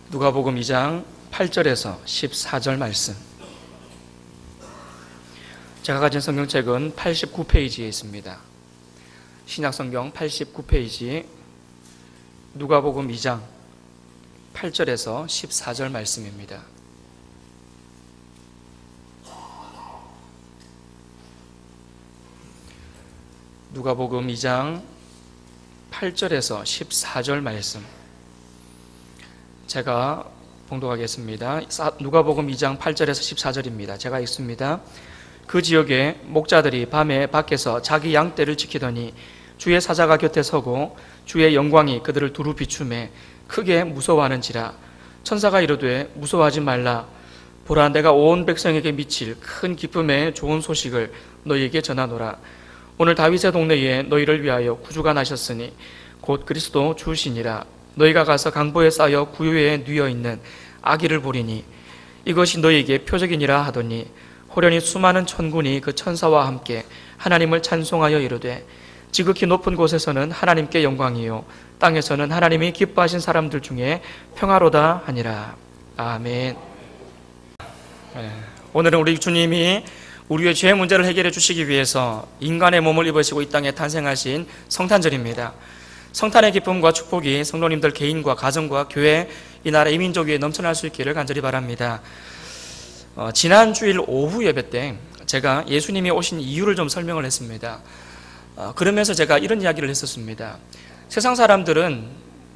누가복음 2장 8절에서 14절 말씀. 제가 가진 성경책은 89페이지에 있습니다. 신약성경 89페이지 누가복음 2장 8절에서 14절 말씀입니다. 누가복음 2장 8절에서 14절 말씀 제가 봉독하겠습니다. 누가복음 2장 8절에서 14절입니다. 제가 읽습니다. 그 지역에 목자들이 밤에 밖에서 자기 양떼를 지키더니 주의 사자가 곁에 서고 주의 영광이 그들을 두루 비추매 크게 무서워하는지라. 천사가 이르되 무서워하지 말라. 보라, 내가 온 백성에게 미칠 큰 기쁨의 좋은 소식을 너희에게 전하노라. 오늘 다윗의 동네에 너희를 위하여 구주가 나셨으니 곧 그리스도 주시니라. 너희가 가서 강보에 쌓여 구유에 뉘어 있는 아기를 보리니 이것이 너희에게 표적이니라 하더니 호련히 수많은 천군이 그 천사와 함께 하나님을 찬송하여 이르되 지극히 높은 곳에서는 하나님께 영광이요 땅에서는 하나님이 기뻐하신 사람들 중에 평화로다 하니라. 아멘. 오늘은 우리 주님이 우리의 죄 문제를 해결해 주시기 위해서 인간의 몸을 입으시고 이 땅에 탄생하신 성탄절입니다. 성탄의 기쁨과 축복이 성도님들 개인과 가정과 교회, 이 나라 이민족 위에 넘쳐날 수 있기를 간절히 바랍니다. 지난 주일 오후 예배 때 제가 예수님이 오신 이유를 좀 설명을 했습니다. 그러면서 제가 이런 이야기를 했었습니다. 세상 사람들은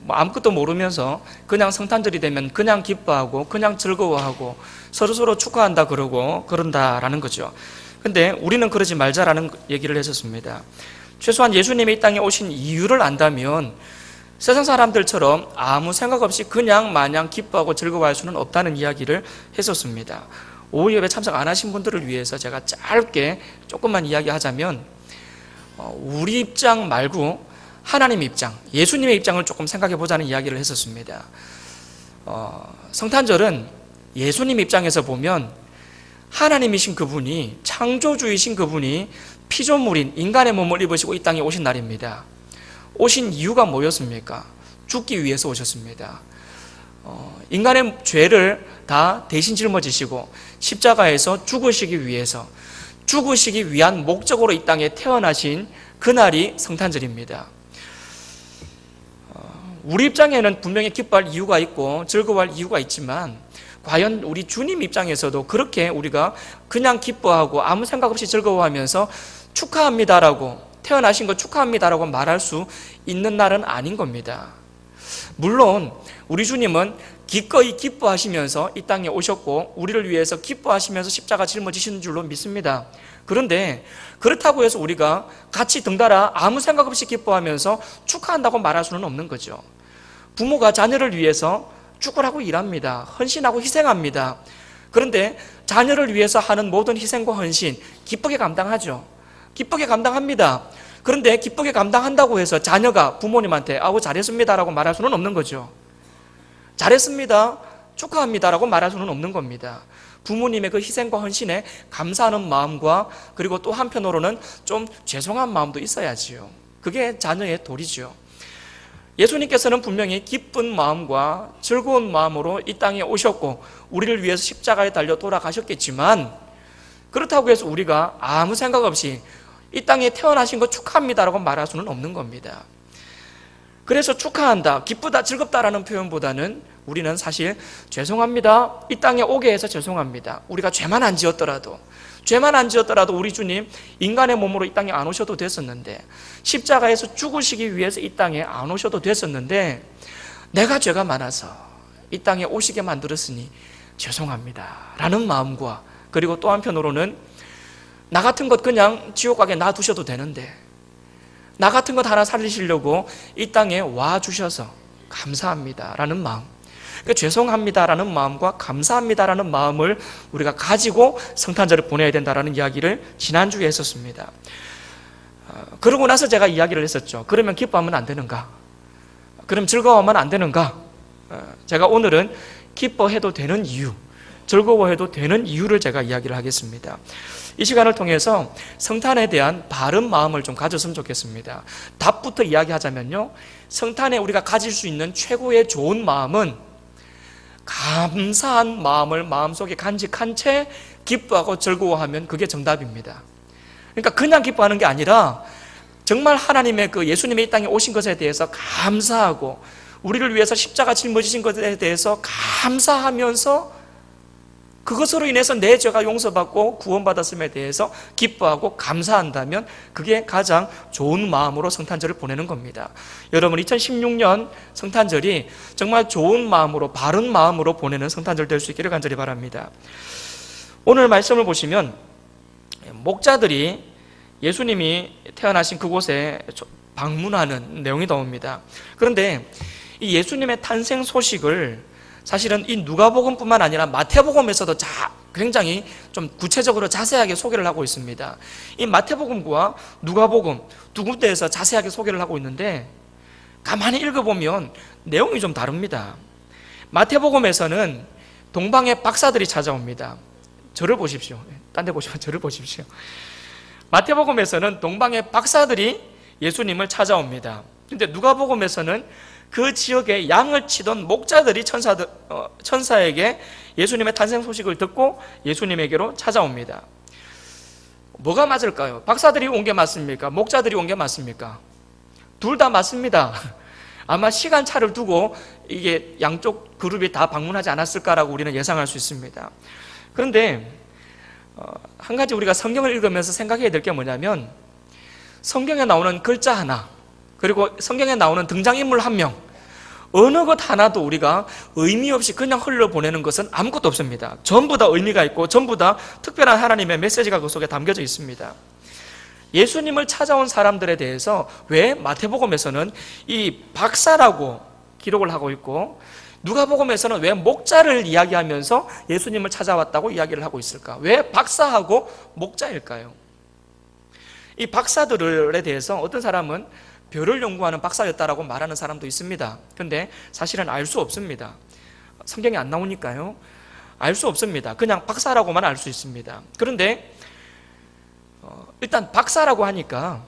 아무것도 모르면서 그냥 성탄절이 되면 그냥 기뻐하고 그냥 즐거워하고 서로서로 축하한다 그러고 그런다라는 거죠. 근데 우리는 그러지 말자라는 얘기를 했었습니다. 최소한 예수님이 이 땅에 오신 이유를 안다면 세상 사람들처럼 아무 생각 없이 그냥 마냥 기뻐하고 즐거워할 수는 없다는 이야기를 했었습니다. 오후 예배 참석 안 하신 분들을 위해서 제가 짧게 조금만 이야기하자면 우리 입장 말고 하나님 입장, 예수님의 입장을 조금 생각해 보자는 이야기를 했었습니다. 성탄절은 예수님 입장에서 보면 하나님이신 그분이, 창조주이신 그분이 피조물인 인간의 몸을 입으시고 이 땅에 오신 날입니다. 오신 이유가 뭐였습니까? 죽기 위해서 오셨습니다. 인간의 죄를 다 대신 짊어지시고 십자가에서 죽으시기 위한 목적으로 이 땅에 태어나신 그날이 성탄절입니다. 우리 입장에는 분명히 기뻐할 이유가 있고 즐거워할 이유가 있지만 과연 우리 주님 입장에서도 그렇게 우리가 그냥 기뻐하고 아무 생각 없이 즐거워하면서 축하합니다라고, 태어나신 거 축하합니다라고 말할 수 있는 날은 아닌 겁니다. 물론 우리 주님은 기꺼이 기뻐하시면서 이 땅에 오셨고 우리를 위해서 기뻐하시면서 십자가 짊어지시는 줄로 믿습니다. 그런데 그렇다고 해서 우리가 같이 덩달아 아무 생각 없이 기뻐하면서 축하한다고 말할 수는 없는 거죠. 부모가 자녀를 위해서 축구를 하고 일합니다. 헌신하고 희생합니다. 그런데 자녀를 위해서 하는 모든 희생과 헌신 기쁘게 감당하죠. 기쁘게 감당합니다. 그런데 기쁘게 감당한다고 해서 자녀가 부모님한테 아우 잘했습니다라고 말할 수는 없는 거죠. 잘했습니다, 축하합니다라고 말할 수는 없는 겁니다. 부모님의 그 희생과 헌신에 감사하는 마음과 그리고 또 한편으로는 좀 죄송한 마음도 있어야지요. 그게 자녀의 도리죠. 예수님께서는 분명히 기쁜 마음과 즐거운 마음으로 이 땅에 오셨고 우리를 위해서 십자가에 달려 돌아가셨겠지만 그렇다고 해서 우리가 아무 생각 없이 이 땅에 태어나신 거 축하합니다라고 말할 수는 없는 겁니다. 그래서 축하한다, 기쁘다, 즐겁다라는 표현보다는 우리는 사실 죄송합니다, 이 땅에 오게 해서 죄송합니다. 우리가 죄만 안 지었더라도 우리 주님 인간의 몸으로 이 땅에 안 오셔도 됐었는데, 십자가에서 죽으시기 위해서 이 땅에 안 오셔도 됐었는데 내가 죄가 많아서 이 땅에 오시게 만들었으니 죄송합니다 라는 마음과, 그리고 또 한편으로는 나 같은 것 그냥 지옥 가게 놔두셔도 되는데 나 같은 것 하나 살리시려고 이 땅에 와주셔서 감사합니다라는 마음, 그러니까 죄송합니다라는 마음과 감사합니다라는 마음을 우리가 가지고 성탄절을 보내야 된다라는 이야기를 지난주에 했었습니다. 그러고 나서 제가 이야기를 했었죠. 그러면 기뻐하면 안 되는가? 그럼 즐거워하면 안 되는가? 제가 오늘은 기뻐해도 되는 이유, 즐거워해도 되는 이유를 제가 이야기를 하겠습니다. 이 시간을 통해서 성탄에 대한 바른 마음을 좀 가졌으면 좋겠습니다. 답부터 이야기하자면요, 성탄에 우리가 가질 수 있는 최고의 좋은 마음은 감사한 마음을 마음속에 간직한 채 기뻐하고 즐거워하면 그게 정답입니다. 그러니까 그냥 기뻐하는 게 아니라 정말 하나님의 그 예수님의 이 땅에 오신 것에 대해서 감사하고 우리를 위해서 십자가 짊어지신 것에 대해서 감사하면서 그것으로 인해서 내 죄가 용서받고 구원받았음에 대해서 기뻐하고 감사한다면 그게 가장 좋은 마음으로 성탄절을 보내는 겁니다. 여러분 2016년 성탄절이 정말 좋은 마음으로 바른 마음으로 보내는 성탄절 될 수 있기를 간절히 바랍니다. 오늘 말씀을 보시면 목자들이 예수님이 태어나신 그곳에 방문하는 내용이 나옵니다. 그런데 이 예수님의 탄생 소식을 사실은 이 누가복음뿐만 아니라 마태복음에서도 굉장히 좀 구체적으로 자세하게 소개를 하고 있습니다. 이 마태복음과 누가복음 두 군데에서 자세하게 소개를 하고 있는데 가만히 읽어보면 내용이 좀 다릅니다. 마태복음에서는 동방의 박사들이 찾아옵니다. 저를 보십시오. 딴 데 보시면 저를 보십시오. 마태복음에서는 동방의 박사들이 예수님을 찾아옵니다. 근데 누가복음에서는 그 지역에 양을 치던 목자들이 천사에게 예수님의 탄생 소식을 듣고 예수님에게로 찾아옵니다. 뭐가 맞을까요? 박사들이 온 게 맞습니까? 목자들이 온 게 맞습니까? 둘 다 맞습니다. 아마 시간차를 두고 이게 양쪽 그룹이 다 방문하지 않았을까라고 우리는 예상할 수 있습니다. 그런데 한 가지 우리가 성경을 읽으면서 생각해야 될 게 뭐냐면 성경에 나오는 글자 하나 그리고 성경에 나오는 등장인물 한 명 어느 것 하나도 우리가 의미 없이 그냥 흘려보내는 것은 아무것도 없습니다. 전부 다 의미가 있고 전부 다 특별한 하나님의 메시지가 그 속에 담겨져 있습니다. 예수님을 찾아온 사람들에 대해서 왜 마태복음에서는 이 박사라고 기록을 하고 있고 누가복음에서는 왜 목자를 이야기하면서 예수님을 찾아왔다고 이야기를 하고 있을까? 왜 박사하고 목자일까요? 이 박사들에 대해서 어떤 사람은 별을 연구하는 박사였다라고 말하는 사람도 있습니다. 그런데 사실은 알 수 없습니다. 성경에 안 나오니까요. 알 수 없습니다. 그냥 박사라고만 알 수 있습니다. 그런데 일단 박사라고 하니까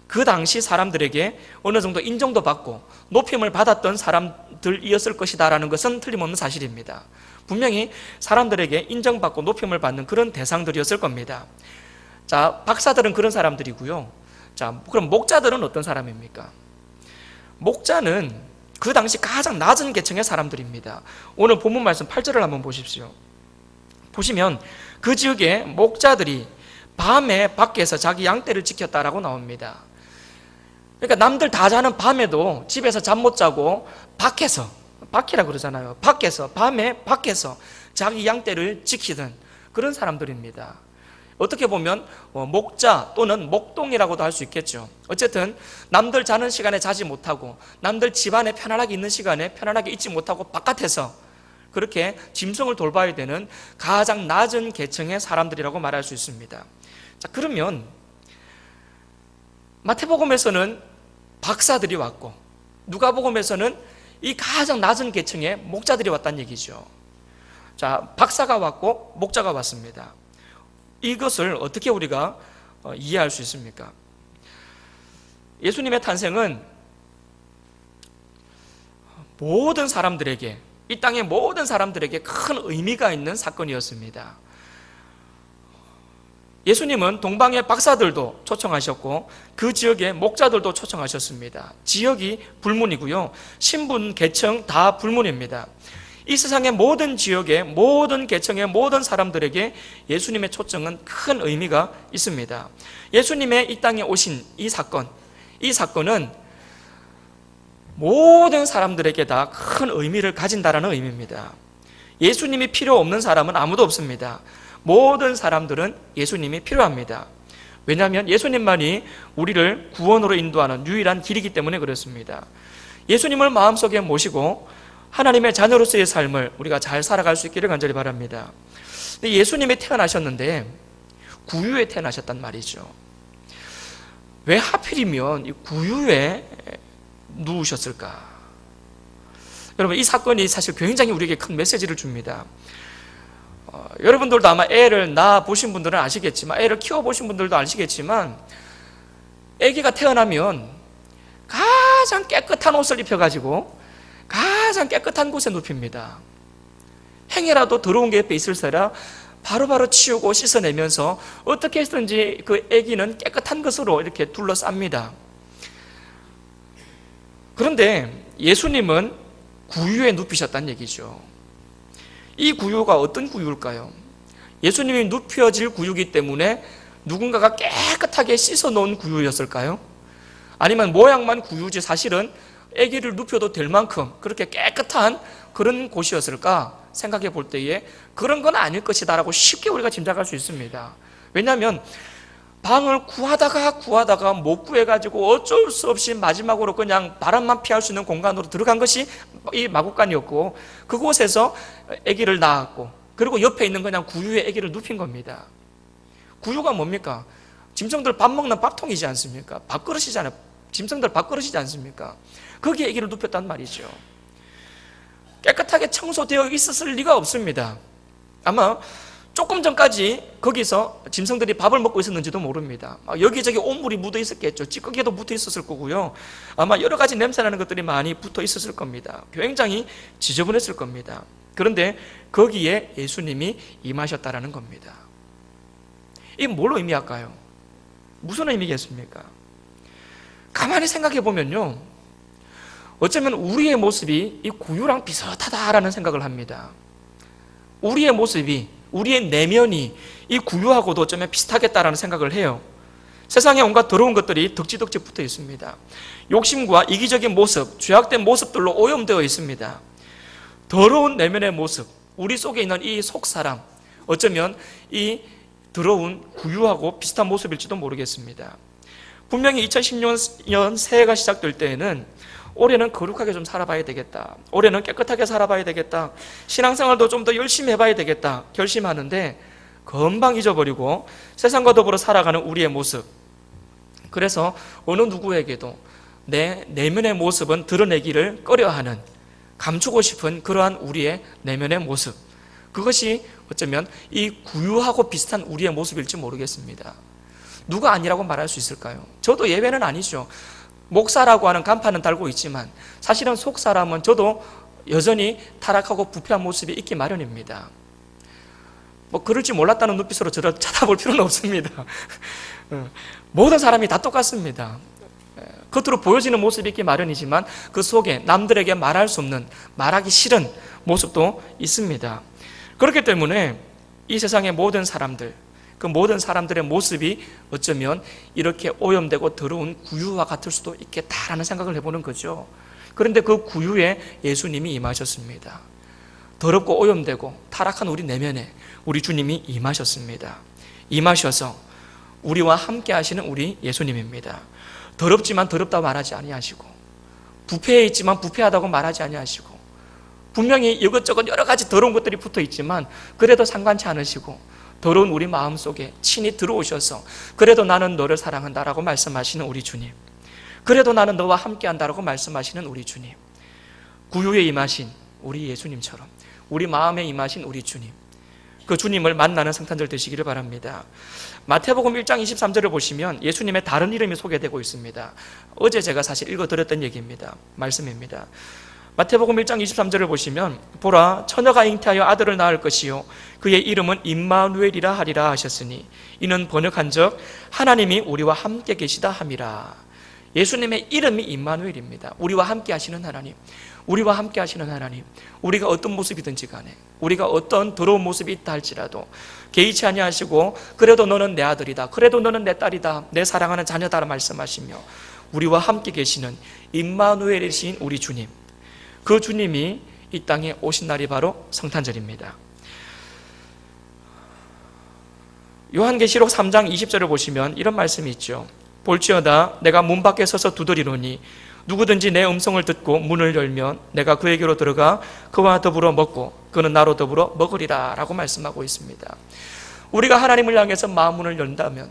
그 당시 사람들에게 어느 정도 인정도 받고 높임을 받았던 사람들이었을 것이다라는 것은 틀림없는 사실입니다. 분명히 사람들에게 인정받고 높임을 받는 그런 대상들이었을 겁니다. 자, 박사들은 그런 사람들이고요. 자, 그럼 목자들은 어떤 사람입니까? 목자는 그 당시 가장 낮은 계층의 사람들입니다. 오늘 본문 말씀 8절을 한번 보십시오. 보시면 그 지역에 목자들이 밤에 밖에서 자기 양떼를 지켰다라고 나옵니다. 그러니까 남들 다 자는 밤에도 집에서 잠 못 자고 밖에서, 밖이라 그러잖아요. 밖에서, 밤에 밖에서 자기 양떼를 지키던 그런 사람들입니다. 어떻게 보면 목자 또는 목동이라고도 할 수 있겠죠. 어쨌든 남들 자는 시간에 자지 못하고 남들 집안에 편안하게 있는 시간에 편안하게 있지 못하고 바깥에서 그렇게 짐승을 돌봐야 되는 가장 낮은 계층의 사람들이라고 말할 수 있습니다. 자, 그러면 마태복음에서는 박사들이 왔고 누가복음에서는 이 가장 낮은 계층의 목자들이 왔다는 얘기죠. 자, 박사가 왔고 목자가 왔습니다. 이것을 어떻게 우리가 이해할 수 있습니까? 예수님의 탄생은 모든 사람들에게, 이 땅의 모든 사람들에게 큰 의미가 있는 사건이었습니다. 예수님은 동방의 박사들도 초청하셨고 그 지역의 목자들도 초청하셨습니다. 지역이 불문이고요. 신분, 계층 다 불문입니다. 이 세상의 모든 지역의 모든 계층의 모든 사람들에게 예수님의 초청은 큰 의미가 있습니다. 예수님의 이 땅에 오신 이 사건은 모든 사람들에게 다 큰 의미를 가진다라는 의미입니다. 예수님이 필요 없는 사람은 아무도 없습니다. 모든 사람들은 예수님이 필요합니다. 왜냐하면 예수님만이 우리를 구원으로 인도하는 유일한 길이기 때문에 그렇습니다. 예수님을 마음속에 모시고 하나님의 자녀로서의 삶을 우리가 잘 살아갈 수 있기를 간절히 바랍니다. 예수님이 태어나셨는데 구유에 태어나셨단 말이죠. 왜 하필이면 이 구유에 누우셨을까? 여러분, 이 사건이 사실 굉장히 우리에게 큰 메시지를 줍니다. 여러분들도 아마 애를 낳아 보신 분들은 아시겠지만, 애를 키워 보신 분들도 아시겠지만, 아기가 태어나면 가장 깨끗한 옷을 입혀가지고 가장 깨끗한 곳에 눕힙니다. 행여라도 더러운 게 옆에 있을세라 바로바로 치우고 씻어내면서 어떻게 해서든지 그 아기는 깨끗한 것으로 이렇게 둘러쌉니다. 그런데 예수님은 구유에 눕히셨다는 얘기죠. 이 구유가 어떤 구유일까요? 예수님이 눕혀질 구유이기 때문에 누군가가 깨끗하게 씻어놓은 구유였을까요? 아니면 모양만 구유지 사실은 아기를 눕혀도 될 만큼 그렇게 깨끗한 그런 곳이었을까 생각해 볼 때에 그런 건 아닐 것이다 라고 쉽게 우리가 짐작할 수 있습니다. 왜냐하면 방을 구하다가 못 구해가지고 어쩔 수 없이 마지막으로 그냥 바람만 피할 수 있는 공간으로 들어간 것이 이 마구간이었고, 그곳에서 아기를 낳았고, 그리고 옆에 있는 그냥 구유에 아기를 눕힌 겁니다. 구유가 뭡니까? 짐승들 밥 먹는 밥통이지 않습니까? 밥그릇이잖아요. 짐승들 밥그릇이지 않습니까? 거기에 아기를 눕혔단 말이죠. 깨끗하게 청소되어 있었을 리가 없습니다. 아마 조금 전까지 거기서 짐승들이 밥을 먹고 있었는지도 모릅니다. 여기저기 온물이 묻어 있었겠죠. 찌꺼기도 묻어 있었을 거고요. 아마 여러 가지 냄새나는 것들이 많이 붙어 있었을 겁니다. 굉장히 지저분했을 겁니다. 그런데 거기에 예수님이 임하셨다라는 겁니다. 이게 뭘로 의미할까요? 무슨 의미겠습니까? 가만히 생각해 보면요, 어쩌면 우리의 모습이 이 구유랑 비슷하다라는 생각을 합니다. 우리의 모습이, 우리의 내면이 이 구유하고도 어쩌면 비슷하겠다라는 생각을 해요. 세상에 온갖 더러운 것들이 덕지덕지 붙어 있습니다. 욕심과 이기적인 모습, 죄악된 모습들로 오염되어 있습니다. 더러운 내면의 모습, 우리 속에 있는 이 속사람, 어쩌면 이 더러운 구유하고 비슷한 모습일지도 모르겠습니다. 분명히 2010년 새해가 시작될 때에는 올해는 거룩하게 좀 살아봐야 되겠다, 올해는 깨끗하게 살아봐야 되겠다, 신앙생활도 좀 더 열심히 해봐야 되겠다 결심하는데 금방 잊어버리고 세상과 더불어 살아가는 우리의 모습, 그래서 어느 누구에게도 내 내면의 모습은 드러내기를 꺼려하는, 감추고 싶은 그러한 우리의 내면의 모습, 그것이 어쩌면 이 구유하고 비슷한 우리의 모습일지 모르겠습니다. 누가 아니라고 말할 수 있을까요? 저도 예외는 아니죠. 목사라고 하는 간판은 달고 있지만 사실은 속 사람은 저도 여전히 타락하고 부패한 모습이 있기 마련입니다. 그럴 줄 몰랐다는 눈빛으로 저를 쳐다볼 필요는 없습니다. 모든 사람이 다 똑같습니다. 겉으로 보여지는 모습이 있기 마련이지만 그 속에 남들에게 말할 수 없는, 말하기 싫은 모습도 있습니다. 그렇기 때문에 이 세상의 모든 사람들, 그 모든 사람들의 모습이 어쩌면 이렇게 오염되고 더러운 구유와 같을 수도 있겠다라는 생각을 해보는 거죠. 그런데 그 구유에 예수님이 임하셨습니다. 더럽고 오염되고 타락한 우리 내면에 우리 주님이 임하셨습니다. 임하셔서 우리와 함께 하시는 우리 예수님입니다. 더럽지만 더럽다고 말하지 아니하시고, 부패해 있지만 부패하다고 말하지 아니하시고, 분명히 이것저것 여러 가지 더러운 것들이 붙어 있지만 그래도 상관치 않으시고 더러운 우리 마음속에 친히 들어오셔서 그래도 나는 너를 사랑한다라고 말씀하시는 우리 주님, 그래도 나는 너와 함께한다라고 말씀하시는 우리 주님, 구유에 임하신 우리 예수님처럼 우리 마음에 임하신 우리 주님, 그 주님을 만나는 성탄절 되시기를 바랍니다. 마태복음 1장 23절을 보시면 예수님의 다른 이름이 소개되고 있습니다. 어제 제가 사실 읽어드렸던 얘기입니다. 말씀입니다. 마태복음 1장 23절을 보시면 보라, 처녀가 잉태하여 아들을 낳을 것이요 그의 이름은 임마누엘이라 하리라 하셨으니 이는 번역한즉 하나님이 우리와 함께 계시다 함이라. 예수님의 이름이 임마누엘입니다. 우리와 함께 하시는 하나님, 우리와 함께 하시는 하나님. 우리가 어떤 모습이든지 간에, 우리가 어떤 더러운 모습이 있다 할지라도 개의치 아니하시고 그래도 너는 내 아들이다, 그래도 너는 내 딸이다, 내 사랑하는 자녀다라 말씀하시며 우리와 함께 계시는 임마누엘이신 우리 주님, 그 주님이 이 땅에 오신 날이 바로 성탄절입니다. 요한계시록 3장 20절을 보시면 이런 말씀이 있죠. 볼지어다 내가 문 밖에 서서 두드리노니 누구든지 내 음성을 듣고 문을 열면 내가 그에게로 들어가 그와 더불어 먹고 그는 나로 더불어 먹으리라 라고 말씀하고 있습니다. 우리가 하나님을 향해서 마음문을 연다면,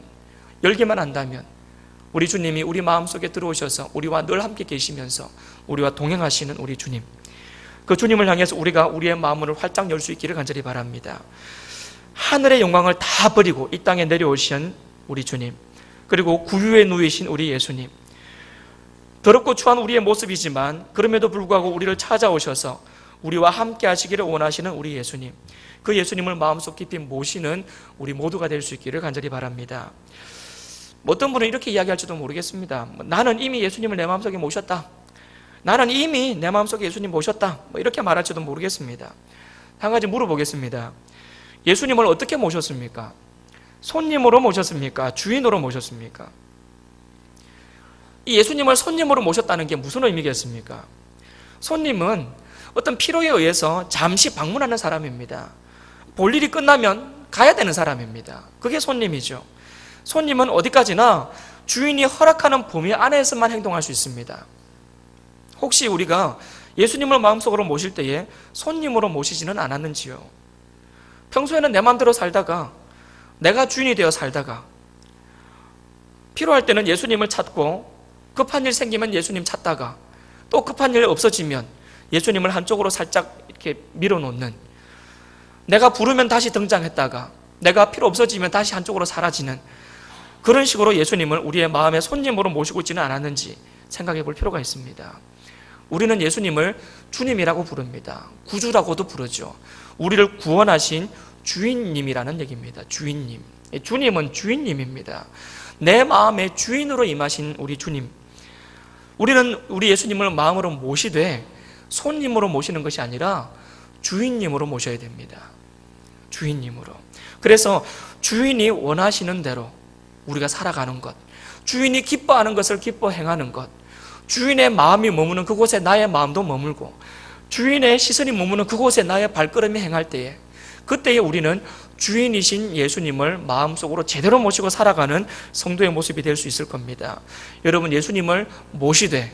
열기만 한다면 우리 주님이 우리 마음속에 들어오셔서 우리와 늘 함께 계시면서 우리와 동행하시는 우리 주님, 그 주님을 향해서 우리가 우리의 마음문을 활짝 열 수 있기를 간절히 바랍니다. 하늘의 영광을 다 버리고 이 땅에 내려오신 우리 주님, 그리고 구유에 누이신 우리 예수님, 더럽고 추한 우리의 모습이지만 그럼에도 불구하고 우리를 찾아오셔서 우리와 함께 하시기를 원하시는 우리 예수님, 그 예수님을 마음속 깊이 모시는 우리 모두가 될 수 있기를 간절히 바랍니다. 어떤 분은 이렇게 이야기할지도 모르겠습니다. 나는 이미 예수님을 내 마음속에 모셨다. 나는 이미 내 마음속에 예수님 모셨다. 이렇게 말할지도 모르겠습니다. 한 가지 물어보겠습니다. 예수님을 어떻게 모셨습니까? 손님으로 모셨습니까? 주인으로 모셨습니까? 이 예수님을 손님으로 모셨다는 게 무슨 의미겠습니까? 손님은 어떤 필요에 의해서 잠시 방문하는 사람입니다. 볼 일이 끝나면 가야 되는 사람입니다. 그게 손님이죠. 손님은 어디까지나 주인이 허락하는 범위 안에서만 행동할 수 있습니다. 혹시 우리가 예수님을 마음속으로 모실 때에 손님으로 모시지는 않았는지요? 평소에는 내 마음대로 살다가, 내가 주인이 되어 살다가, 필요할 때는 예수님을 찾고 급한 일 생기면 예수님 찾다가, 또 급한 일 없어지면 예수님을 한쪽으로 살짝 이렇게 밀어놓는, 내가 부르면 다시 등장했다가 내가 필요 없어지면 다시 한쪽으로 사라지는 그런 식으로 예수님을 우리의 마음의 손님으로 모시고 있지는 않았는지 생각해 볼 필요가 있습니다. 우리는 예수님을 주님이라고 부릅니다. 구주라고도 부르죠. 우리를 구원하신 주인님이라는 얘기입니다. 주인님. 주님은 주인님입니다. 내 마음의 주인으로 임하신 우리 주님. 우리는 우리 예수님을 마음으로 모시되 손님으로 모시는 것이 아니라 주인님으로 모셔야 됩니다. 주인님으로. 그래서 주인이 원하시는 대로 우리가 살아가는 것, 주인이 기뻐하는 것을 기뻐 행하는 것, 주인의 마음이 머무는 그곳에 나의 마음도 머물고 주인의 시선이 머무는 그곳에 나의 발걸음이 행할 때에, 그때에 우리는 주인이신 예수님을 마음속으로 제대로 모시고 살아가는 성도의 모습이 될 수 있을 겁니다. 여러분, 예수님을 모시되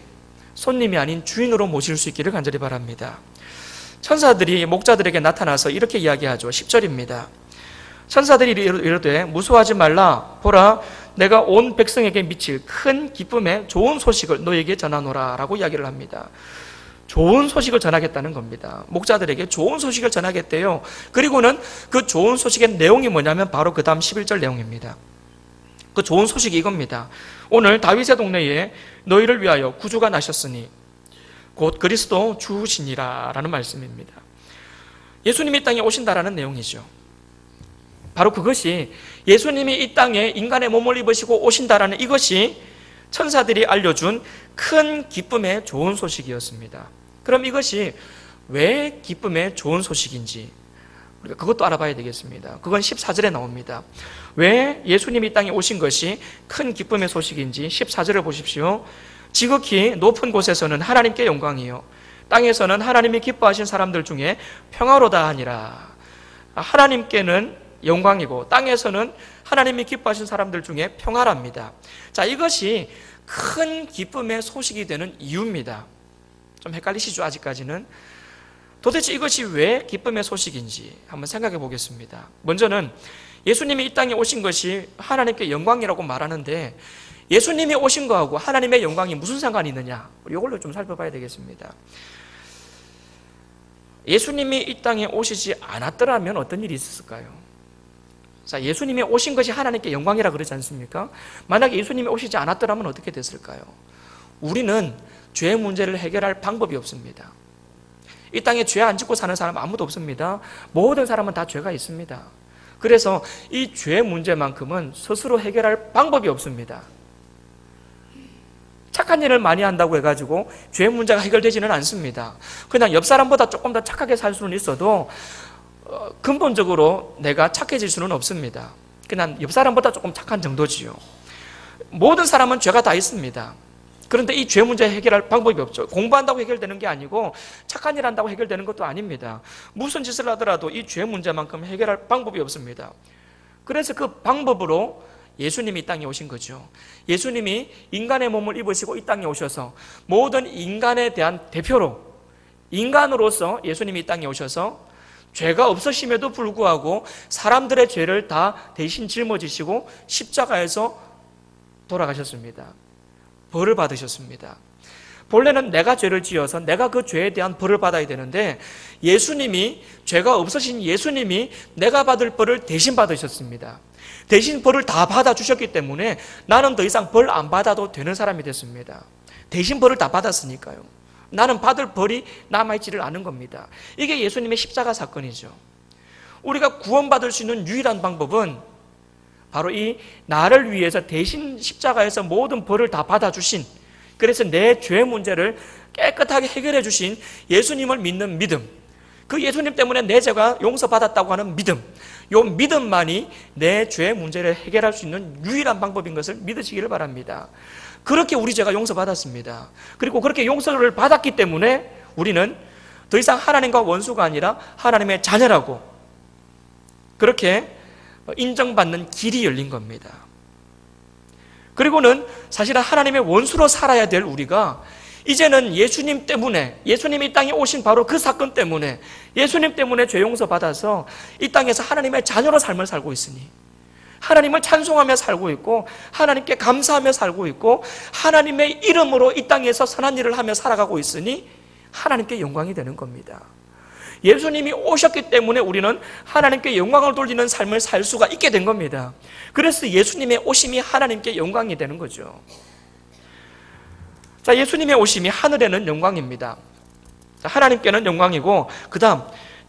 손님이 아닌 주인으로 모실 수 있기를 간절히 바랍니다. 천사들이 목자들에게 나타나서 이렇게 이야기하죠. 10절입니다. 천사들이 이르되 무수하지 말라. 보라, 내가 온 백성에게 미칠 큰 기쁨의 좋은 소식을 너에게 전하노라 라고 이야기를 합니다. 좋은 소식을 전하겠다는 겁니다. 목자들에게 좋은 소식을 전하겠대요. 그리고는 그 좋은 소식의 내용이 뭐냐면 바로 그 다음 11절 내용입니다. 그 좋은 소식이 이겁니다. 오늘 다윗의 동네에 너희를 위하여 구주가 나셨으니 곧 그리스도 주시니라 라는 말씀입니다. 예수님이 이 땅에 오신다라는 내용이죠. 바로 그것이, 예수님이 이 땅에 인간의 몸을 입으시고 오신다라는 이것이 천사들이 알려준 큰 기쁨의 좋은 소식이었습니다. 그럼 이것이 왜 기쁨의 좋은 소식인지 우리가 그것도 알아봐야 되겠습니다. 그건 14절에 나옵니다. 왜 예수님이 이 땅에 오신 것이 큰 기쁨의 소식인지 14절을 보십시오. 지극히 높은 곳에서는 하나님께 영광이요 땅에서는 하나님이 기뻐하신 사람들 중에 평화로다 하니라. 하나님께는 영광이고 땅에서는 하나님이 기뻐하신 사람들 중에 평화랍니다. 자, 이것이 큰 기쁨의 소식이 되는 이유입니다. 좀 헷갈리시죠? 아직까지는. 도대체 이것이 왜 기쁨의 소식인지 한번 생각해 보겠습니다. 먼저는 예수님이 이 땅에 오신 것이 하나님께 영광이라고 말하는데, 예수님이 오신 거하고 하나님의 영광이 무슨 상관이 있느냐, 이걸로 좀 살펴봐야 되겠습니다. 예수님이 이 땅에 오시지 않았더라면 어떤 일이 있었을까요? 자, 예수님이 오신 것이 하나님께 영광이라 그러지 않습니까? 만약에 예수님이 오시지 않았더라면 어떻게 됐을까요? 우리는 죄 문제를 해결할 방법이 없습니다. 이 땅에 죄 안 짓고 사는 사람 아무도 없습니다. 모든 사람은 다 죄가 있습니다. 그래서 이 죄 문제만큼은 스스로 해결할 방법이 없습니다. 착한 일을 많이 한다고 해가지고 죄 문제가 해결되지는 않습니다. 그냥 옆 사람보다 조금 더 착하게 살 수는 있어도 근본적으로 내가 착해질 수는 없습니다. 그냥 옆 사람보다 조금 착한 정도지요. 모든 사람은 죄가 다 있습니다. 그런데 이 죄 문제 해결할 방법이 없죠. 공부한다고 해결되는 게 아니고 착한 일 한다고 해결되는 것도 아닙니다. 무슨 짓을 하더라도 이 죄 문제만큼 해결할 방법이 없습니다. 그래서 그 방법으로 예수님이 이 땅에 오신 거죠. 예수님이 인간의 몸을 입으시고 이 땅에 오셔서 모든 인간에 대한 대표로, 인간으로서 예수님이 이 땅에 오셔서 죄가 없으심에도 불구하고 사람들의 죄를 다 대신 짊어지시고 십자가에서 돌아가셨습니다. 벌을 받으셨습니다. 본래는 내가 죄를 지어서 내가 그 죄에 대한 벌을 받아야 되는데, 예수님이, 죄가 없으신 예수님이 내가 받을 벌을 대신 받으셨습니다. 대신 벌을 다 받아주셨기 때문에 나는 더 이상 벌 안 받아도 되는 사람이 됐습니다. 대신 벌을 다 받았으니까요. 나는 받을 벌이 남아있지를 않은 겁니다. 이게 예수님의 십자가 사건이죠. 우리가 구원받을 수 있는 유일한 방법은 바로 이 나를 위해서 대신 십자가에서 모든 벌을 다 받아주신, 그래서 내 죄 문제를 깨끗하게 해결해 주신 예수님을 믿는 믿음, 그 예수님 때문에 내 죄가 용서받았다고 하는 믿음, 이 믿음만이 내 죄 문제를 해결할 수 있는 유일한 방법인 것을 믿으시기를 바랍니다. 그렇게 우리 죄가 용서받았습니다. 그리고 그렇게 용서를 받았기 때문에 우리는 더 이상 하나님과 원수가 아니라 하나님의 자녀라고 그렇게 인정받는 길이 열린 겁니다. 그리고는 사실은 하나님의 원수로 살아야 될 우리가 이제는 예수님 때문에, 예수님이 이 땅에 오신 바로 그 사건 때문에, 예수님 때문에 죄 용서 받아서 이 땅에서 하나님의 자녀로 삶을 살고 있으니, 하나님을 찬송하며 살고 있고 하나님께 감사하며 살고 있고 하나님의 이름으로 이 땅에서 선한 일을 하며 살아가고 있으니 하나님께 영광이 되는 겁니다. 예수님이 오셨기 때문에 우리는 하나님께 영광을 돌리는 삶을 살 수가 있게 된 겁니다. 그래서 예수님의 오심이 하나님께 영광이 되는 거죠. 자, 예수님의 오심이 하늘에는 영광입니다. 하나님께는 영광이고, 그 다음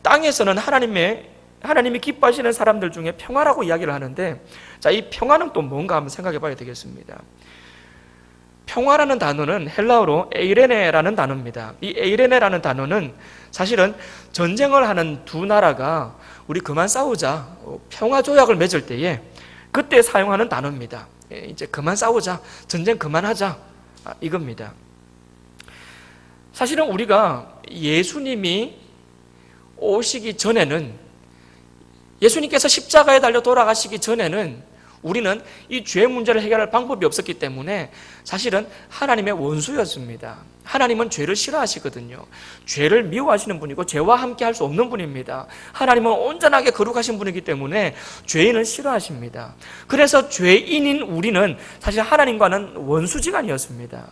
땅에서는 하나님이 기뻐하시는 사람들 중에 평화라고 이야기를 하는데, 자, 이 평화는 또 뭔가 한번 생각해 봐야 되겠습니다. 평화라는 단어는 헬라어로 에이레네라는 단어입니다. 이 에이레네라는 단어는 사실은 전쟁을 하는 두 나라가 우리 그만 싸우자, 평화 조약을 맺을 때에 그때 사용하는 단어입니다. 이제 그만 싸우자, 전쟁 그만하자, 이겁니다. 사실은 우리가 예수님이 오시기 전에는, 예수님께서 십자가에 달려 돌아가시기 전에는 우리는 이 죄 문제를 해결할 방법이 없었기 때문에 사실은 하나님의 원수였습니다. 하나님은 죄를 싫어하시거든요. 죄를 미워하시는 분이고 죄와 함께 할 수 없는 분입니다. 하나님은 온전하게 거룩하신 분이기 때문에 죄인을 싫어하십니다. 그래서 죄인인 우리는 사실 하나님과는 원수지간이었습니다.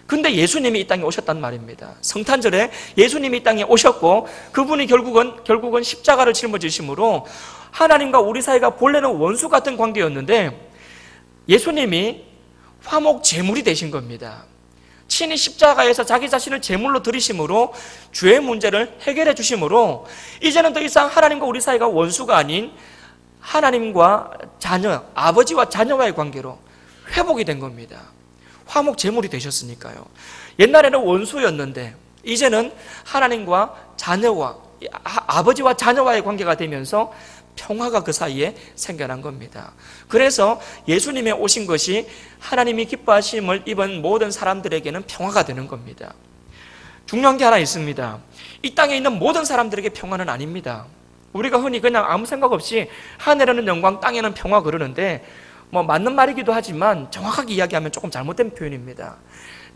근데 예수님이 이 땅에 오셨단 말입니다. 성탄절에 예수님이 이 땅에 오셨고 그분이 결국은 십자가를 짊어지심으로 하나님과 우리 사이가 본래는 원수 같은 관계였는데 예수님이 화목 제물이 되신 겁니다. 친히 십자가에서 자기 자신을 제물로 드리심으로 죄의 문제를 해결해 주심으로 이제는 더 이상 하나님과 우리 사이가 원수가 아닌 하나님과 자녀, 아버지와 자녀와의 관계로 회복이 된 겁니다. 화목 제물이 되셨으니까요. 옛날에는 원수였는데 이제는 하나님과 자녀와 아버지와 자녀와의 관계가 되면서 평화가 그 사이에 생겨난 겁니다. 그래서 예수님의 오신 것이 하나님이 기뻐하심을 입은 모든 사람들에게는 평화가 되는 겁니다. 중요한 게 하나 있습니다. 이 땅에 있는 모든 사람들에게 평화는 아닙니다. 우리가 흔히 그냥 아무 생각 없이 하늘에는 영광, 땅에는 평화 그러는데 맞는 말이기도 하지만 정확하게 이야기하면 조금 잘못된 표현입니다.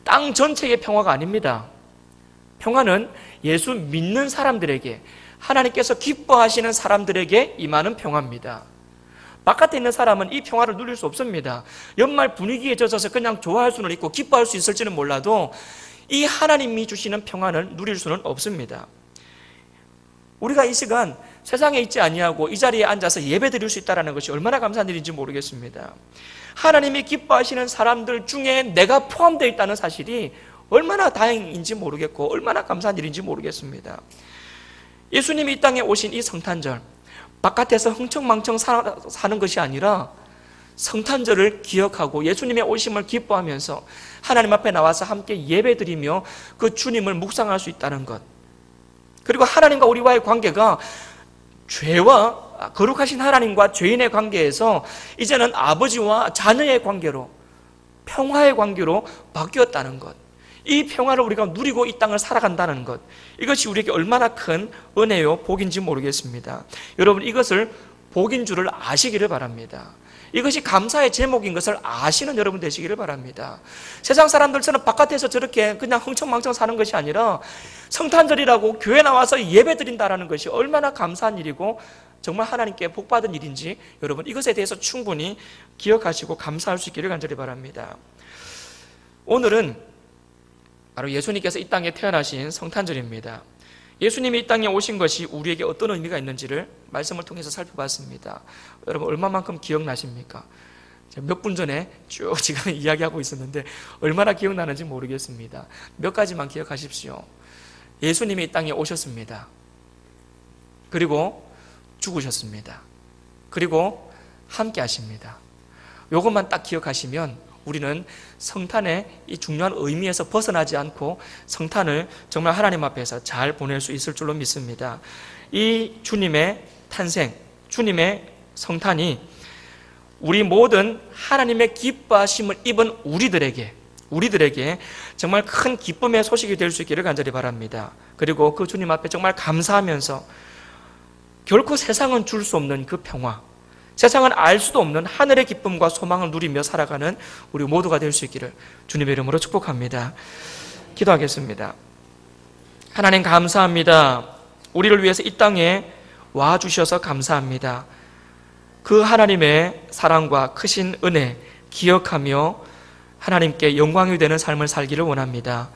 땅 전체의 평화가 아닙니다. 평화는 예수 믿는 사람들에게, 하나님께서 기뻐하시는 사람들에게 임하는 평화입니다. 바깥에 있는 사람은 이 평화를 누릴 수 없습니다. 연말 분위기에 젖어서 그냥 좋아할 수는 있고 기뻐할 수 있을지는 몰라도 이 하나님이 주시는 평화를 누릴 수는 없습니다. 우리가 이 시간 세상에 있지 아니하고 이 자리에 앉아서 예배 드릴 수 있다는 것이 얼마나 감사한 일인지 모르겠습니다. 하나님이 기뻐하시는 사람들 중에 내가 포함되어 있다는 사실이 얼마나 다행인지 모르겠고 얼마나 감사한 일인지 모르겠습니다. 예수님이 이 땅에 오신 이 성탄절, 바깥에서 흥청망청 사는 것이 아니라 성탄절을 기억하고 예수님의 오심을 기뻐하면서 하나님 앞에 나와서 함께 예배드리며 그 주님을 묵상할 수 있다는 것, 그리고 하나님과 우리와의 관계가 죄와 거룩하신 하나님과 죄인의 관계에서 이제는 아버지와 자녀의 관계로, 평화의 관계로 바뀌었다는 것, 이 평화를 우리가 누리고 이 땅을 살아간다는 것, 이것이 우리에게 얼마나 큰 은혜요 복인지 모르겠습니다. 여러분, 이것을 복인 줄을 아시기를 바랍니다. 이것이 감사의 제목인 것을 아시는 여러분 되시기를 바랍니다. 세상 사람들처럼 바깥에서 저렇게 그냥 흥청망청 사는 것이 아니라 성탄절이라고 교회 나와서 예배 드린다는 것이 얼마나 감사한 일이고 정말 하나님께 복받은 일인지 여러분 이것에 대해서 충분히 기억하시고 감사할 수 있기를 간절히 바랍니다. 오늘은 바로 예수님께서 이 땅에 태어나신 성탄절입니다. 예수님이 이 땅에 오신 것이 우리에게 어떤 의미가 있는지를 말씀을 통해서 살펴봤습니다. 여러분 얼마만큼 기억나십니까? 몇 분 전에 쭉 지금 이야기하고 있었는데 얼마나 기억나는지 모르겠습니다. 몇 가지만 기억하십시오. 예수님이 이 땅에 오셨습니다. 그리고 죽으셨습니다. 그리고 함께 하십니다. 이것만 딱 기억하시면 우리는 성탄의 이 중요한 의미에서 벗어나지 않고 성탄을 정말 하나님 앞에서 잘 보낼 수 있을 줄로 믿습니다. 이 주님의 탄생, 주님의 성탄이 우리 모든 하나님의 기뻐하심을 입은 우리들에게 정말 큰 기쁨의 소식이 될 수 있기를 간절히 바랍니다. 그리고 그 주님 앞에 정말 감사하면서 결코 세상은 줄 수 없는 그 평화, 세상은 알 수도 없는 하늘의 기쁨과 소망을 누리며 살아가는 우리 모두가 될 수 있기를 주님의 이름으로 축복합니다. 기도하겠습니다. 하나님 감사합니다. 우리를 위해서 이 땅에 와주셔서 감사합니다. 그 하나님의 사랑과 크신 은혜 기억하며 하나님께 영광이 되는 삶을 살기를 원합니다.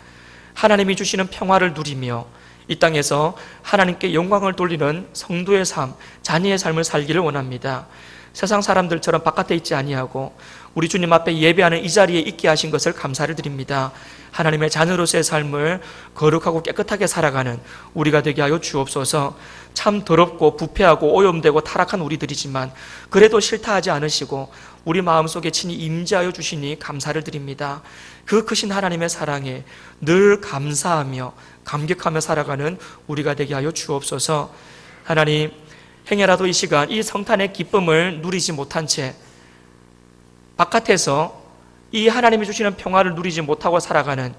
하나님이 주시는 평화를 누리며 이 땅에서 하나님께 영광을 돌리는 성도의 삶, 자녀의 삶을 살기를 원합니다. 세상 사람들처럼 바깥에 있지 아니하고 우리 주님 앞에 예배하는 이 자리에 있게 하신 것을 감사를 드립니다. 하나님의 자녀로서의 삶을 거룩하고 깨끗하게 살아가는 우리가 되게 하여 주옵소서. 참 더럽고 부패하고 오염되고 타락한 우리들이지만 그래도 싫다 하지 않으시고 우리 마음속에 친히 임재하여 주시니 감사를 드립니다. 그 크신 하나님의 사랑에 늘 감사하며 감격하며 살아가는 우리가 되게 하여 주옵소서. 하나님, 행여라도 이 시간 이 성탄의 기쁨을 누리지 못한 채 바깥에서 이 하나님이 주시는 평화를 누리지 못하고 살아가는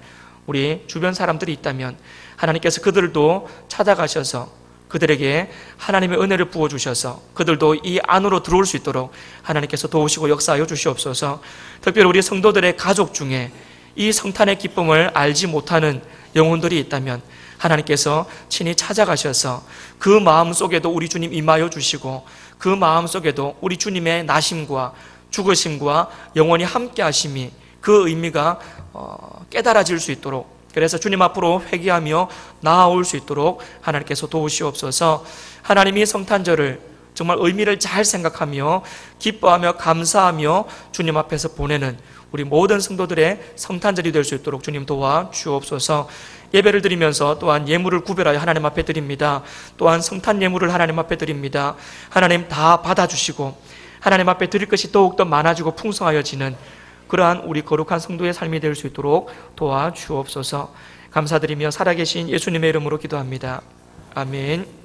우리 주변 사람들이 있다면 하나님께서 그들도 찾아가셔서 그들에게 하나님의 은혜를 부어주셔서 그들도 이 안으로 들어올 수 있도록 하나님께서 도우시고 역사하여 주시옵소서. 특별히 우리 성도들의 가족 중에 이 성탄의 기쁨을 알지 못하는 영혼들이 있다면 하나님께서 친히 찾아가셔서 그 마음 속에도 우리 주님 임하여 주시고 그 마음 속에도 우리 주님의 나심과 죽으심과 영원히 함께 하심이 그 의미가 깨달아질 수 있도록, 그래서 주님 앞으로 회개하며 나아올 수 있도록 하나님께서 도우시옵소서. 하나님이 성탄절을 정말 의미를 잘 생각하며 기뻐하며 감사하며 주님 앞에서 보내는 우리 모든 성도들의 성탄절이 될 수 있도록 주님 도와 주옵소서. 예배를 드리면서 또한 예물을 구별하여 하나님 앞에 드립니다. 또한 성탄 예물을 하나님 앞에 드립니다. 하나님 다 받아주시고 하나님 앞에 드릴 것이 더욱더 많아지고 풍성하여지는 그러한 우리 거룩한 성도의 삶이 될 수 있도록 도와 주옵소서. 감사드리며 살아계신 예수님의 이름으로 기도합니다. 아멘.